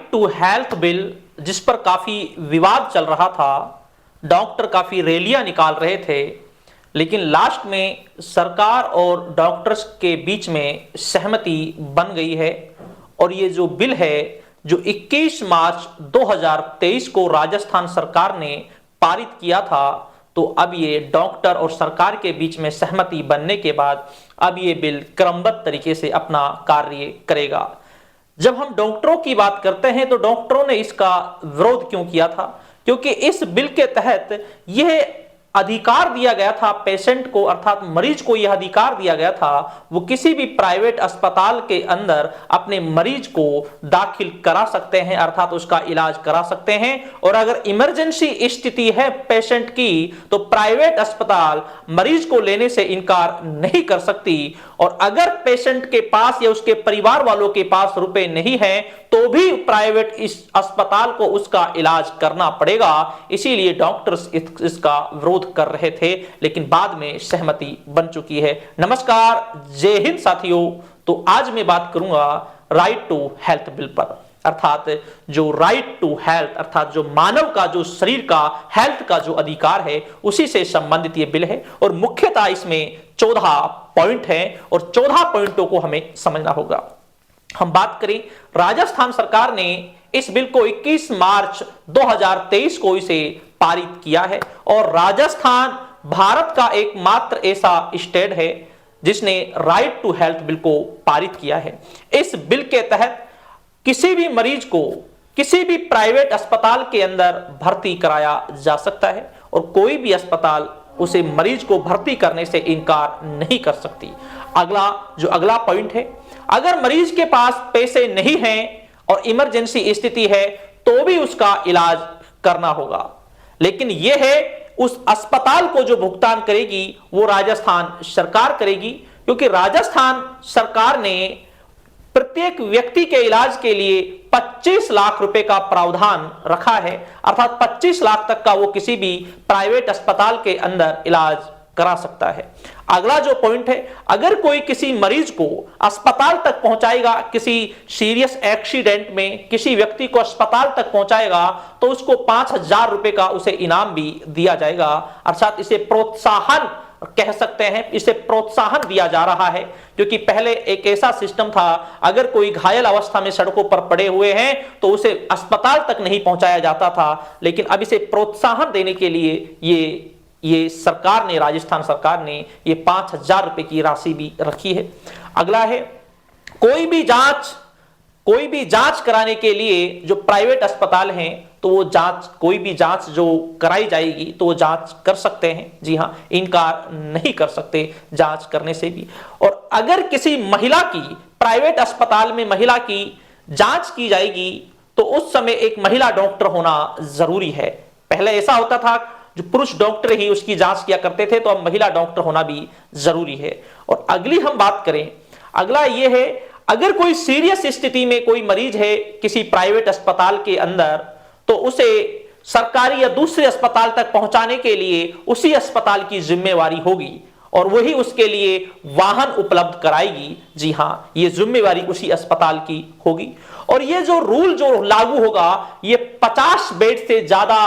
Right to health bill जिस पर काफी विवाद चल रहा था, डॉक्टर काफी रैलियां निकाल रहे थे, लेकिन लास्ट में सरकार और डॉक्टर्स के बीच में सहमति बन गई है। और ये जो बिल है जो 21 मार्च 2023 को राजस्थान सरकार ने पारित किया था, तो अब ये डॉक्टर और सरकार के बीच में सहमति बनने के बाद अब ये बिल क्रमबद्ध तरीके से अपना कार्य करेगा। जब हम डॉक्टरों की बात करते हैं तो डॉक्टरों ने इसका विरोध क्यों किया था? क्योंकि इस बिल के तहत यह अधिकार दिया गया था पेशेंट को, अर्थात मरीज को यह अधिकार दिया गया था वो किसी भी प्राइवेट अस्पताल के अंदर अपने मरीज को दाखिल करा सकते हैं, अर्थात उसका इलाज करा सकते हैं। और अगर इमरजेंसी स्थिति है पेशेंट की तो प्राइवेट अस्पताल मरीज को लेने से इनकार नहीं कर सकती। और अगर पेशेंट के पास या उसके परिवार वालों के पास रुपए नहीं है तो भी प्राइवेट इस अस्पताल को उसका इलाज करना पड़ेगा। इसीलिए डॉक्टर्स इसका विरोध कर रहे थे, लेकिन बाद में सहमति बन चुकी है। नमस्कार, जय हिंद साथियों। तो आज मैं बात करूंगा राइट टू हेल्थ बिल पर, अर्थात जो राइट टू हेल्थ अर्थात जो मानव का जो शरीर का हेल्थ का जो अधिकार है उसी से संबंधित ये बिल है। और मुख्यतः इसमें 14 पॉइंट हैं और 14 पॉइंटों को हमें समझना होगा। हम बात करें, राजस्थान सरकार ने इस बिल को 21 मार्च 2023 को इसे पारित किया है। और राजस्थान भारत का एकमात्र ऐसा स्टेट है जिसने राइट टू हेल्थ बिल को पारित किया है। इस बिल के तहत किसी भी मरीज को किसी भी प्राइवेट अस्पताल के अंदर भर्ती कराया जा सकता है और कोई भी अस्पताल उसे मरीज को भर्ती करने से इनकार नहीं कर सकती। अगला पॉइंट है, अगर मरीज के पास पैसे नहीं हैं और इमरजेंसी स्थिति है तो भी उसका इलाज करना होगा, लेकिन यह है उस अस्पताल को जो भुगतान करेगी वो राजस्थान सरकार करेगी। क्योंकि राजस्थान सरकार ने प्रत्येक व्यक्ति के इलाज के लिए 25 लाख रुपए का प्रावधान रखा है, अर्थात 25 लाख तक का वो किसी भी प्राइवेट अस्पताल के अंदर इलाज करा सकता है। अगला जो पॉइंट है, अगर कोई किसी मरीज को अस्पताल तक पहुंचाएगा, किसी सीरियस एक्सीडेंट में किसी व्यक्ति को अस्पताल तक पहुंचाएगा तो उसको 5,000 रुपए का उसे इनाम भी दिया जाएगा। अर्थात इसे प्रोत्साहन कह सकते हैं, इसे प्रोत्साहन दिया जा रहा है। क्योंकि पहले एक ऐसा सिस्टम था, अगर कोई घायल अवस्था में सड़कों पर पड़े हुए हैं तो उसे अस्पताल तक नहीं पहुंचाया जाता था, लेकिन अब इसे प्रोत्साहन देने के लिए ये सरकार ने, राजस्थान सरकार ने ये 5,000 रुपए की राशि भी रखी है। अगला है, कोई भी जांच कराने के लिए जो प्राइवेट अस्पताल हैं तो वो कोई भी जांच जो कराई जाएगी तो वो जांच कर सकते हैं। जी हां, इनकार नहीं कर सकते जांच करने से भी। और अगर किसी महिला की प्राइवेट अस्पताल में महिला की जांच की जाएगी तो उस समय एक महिला डॉक्टर होना जरूरी है। पहले ऐसा होता था जो पुरुष डॉक्टर ही उसकी जांच किया करते थे, तो अब महिला डॉक्टर होना भी जरूरी है। और अगली हम बात करें, अगला ये है, अगर कोई सीरियस स्थिति में कोई मरीज है किसी प्राइवेट अस्पताल के अंदर तो उसे सरकारी या दूसरे अस्पताल तक पहुंचाने के लिए उसी अस्पताल की जिम्मेवारी होगी और वही उसके लिए वाहन उपलब्ध कराएगी। जी हां, ये जिम्मेवारी उसी अस्पताल की होगी। और ये जो रूल जो लागू होगा ये 50 बेड से ज्यादा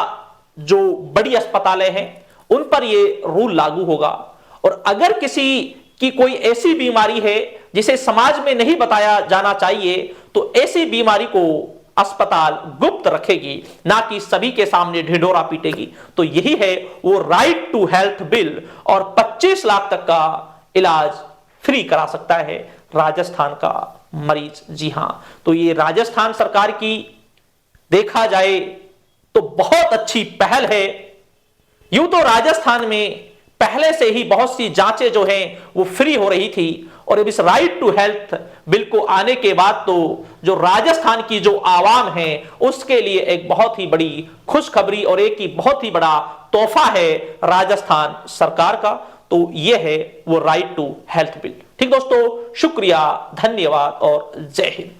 जो बड़ी अस्पतालें हैं उन पर ये रूल लागू होगा। और अगर किसी की कोई ऐसी बीमारी है जिसे समाज में नहीं बताया जाना चाहिए तो ऐसी बीमारी को अस्पताल गुप्त रखेगी, ना कि सभी के सामने ढिढोरा पीटेगी। तो यही है वो राइट टू हेल्थ बिल। और 25 लाख तक का इलाज फ्री करा सकता है राजस्थान का मरीज। जी हां, तो ये राजस्थान सरकार की देखा जाए तो बहुत अच्छी पहल है। यूं तो राजस्थान में पहले से ही बहुत सी जांचें जो हैं वो फ्री हो रही थी और अब इस राइट टू हेल्थ बिल को आने के बाद तो जो राजस्थान की जो आवाम है उसके लिए एक बहुत ही बड़ी खुशखबरी और एक ही बहुत ही बड़ा तोहफा है राजस्थान सरकार का। तो यह है वो राइट टू हेल्थ बिल। ठीक दोस्तों, शुक्रिया, धन्यवाद और जय हिंद।